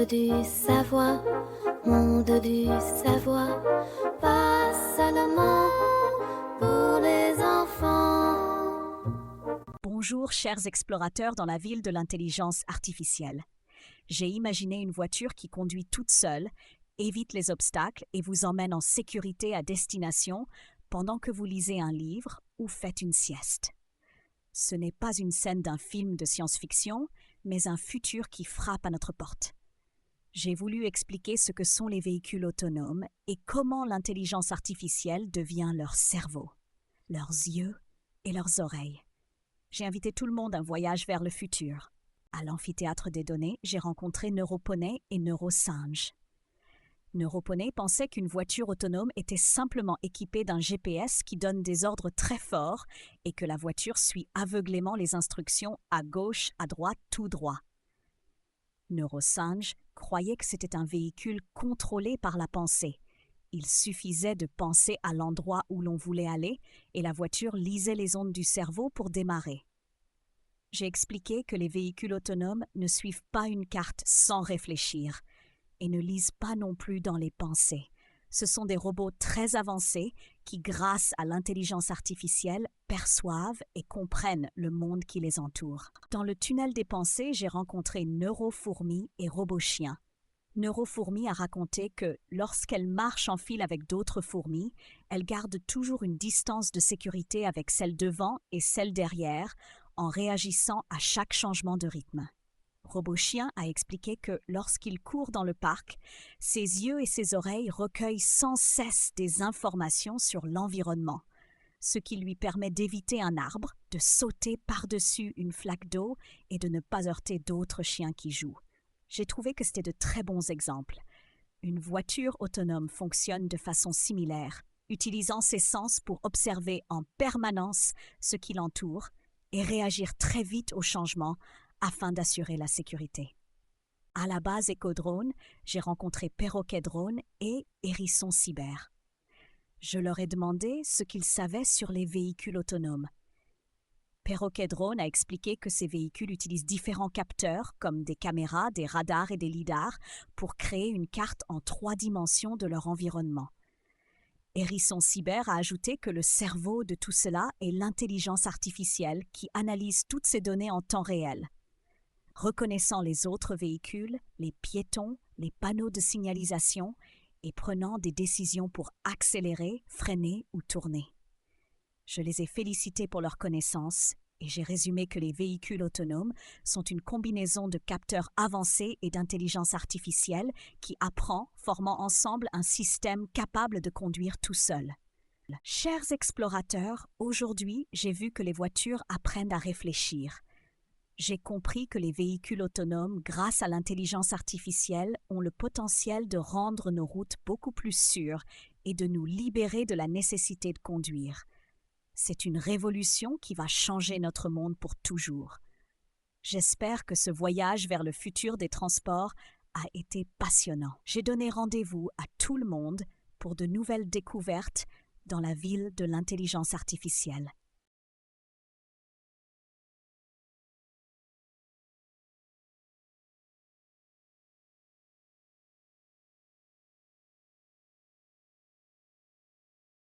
du savoir, monde du savoir, pas seulement pour les enfants. Bonjour chers explorateurs dans la ville de l'intelligence artificielle. J'ai imaginé une voiture qui conduit toute seule, évite les obstacles et vous emmène en sécurité à destination pendant que vous lisez un livre ou faites une sieste. Ce n'est pas une scène d'un film de science-fiction, mais un futur qui frappe à notre porte. J'ai voulu expliquer ce que sont les véhicules autonomes et comment l'intelligence artificielle devient leur cerveau, leurs yeux et leurs oreilles. J'ai invité tout le monde à un voyage vers le futur. À l'amphithéâtre des données, j'ai rencontré Neuroponey et Neurosinge. Neuroponey pensait qu'une voiture autonome était simplement équipée d'un GPS qui donne des ordres très forts et que la voiture suit aveuglément les instructions à gauche, à droite, tout droit. Neurosinge croyait que c'était un véhicule contrôlé par la pensée. Il suffisait de penser à l'endroit où l'on voulait aller et la voiture lisait les ondes du cerveau pour démarrer. J'ai expliqué que les véhicules autonomes ne suivent pas une carte sans réfléchir et ne lisent pas non plus dans les pensées. Ce sont des robots très avancés qui, grâce à l'intelligence artificielle, perçoivent et comprennent le monde qui les entoure. Dans le tunnel des pensées, j'ai rencontré Neurofourmi et Robochien. Neurofourmi a raconté que, lorsqu'elle marche en file avec d'autres fourmis, elle garde toujours une distance de sécurité avec celle devant et celle derrière, en réagissant à chaque changement de rythme. Robochien a expliqué que lorsqu'il court dans le parc, ses yeux et ses oreilles recueillent sans cesse des informations sur l'environnement, ce qui lui permet d'éviter un arbre, de sauter par-dessus une flaque d'eau et de ne pas heurter d'autres chiens qui jouent. J'ai trouvé que c'était de très bons exemples. Une voiture autonome fonctionne de façon similaire, utilisant ses sens pour observer en permanence ce qui l'entoure et réagir très vite aux changements afin d'assurer la sécurité. À la base Ecodrone, j'ai rencontré Perroquet Drone et Hérisson Cyber. Je leur ai demandé ce qu'ils savaient sur les véhicules autonomes. Perroquet Drone a expliqué que ces véhicules utilisent différents capteurs, comme des caméras, des radars et des lidars, pour créer une carte en 3 dimensions de leur environnement. Hérisson Cyber a ajouté que le cerveau de tout cela est l'intelligence artificielle qui analyse toutes ces données en temps réel, reconnaissant les autres véhicules, les piétons, les panneaux de signalisation et prenant des décisions pour accélérer, freiner ou tourner. Je les ai félicités pour leur connaissance et j'ai résumé que les véhicules autonomes sont une combinaison de capteurs avancés et d'intelligence artificielle qui apprend, formant ensemble un système capable de conduire tout seul. Chers explorateurs, aujourd'hui, j'ai vu que les voitures apprennent à réfléchir. J'ai compris que les véhicules autonomes, grâce à l'intelligence artificielle, ont le potentiel de rendre nos routes beaucoup plus sûres et de nous libérer de la nécessité de conduire. C'est une révolution qui va changer notre monde pour toujours. J'espère que ce voyage vers le futur des transports a été passionnant. J'ai donné rendez-vous à tout le monde pour de nouvelles découvertes dans la ville de l'intelligence artificielle.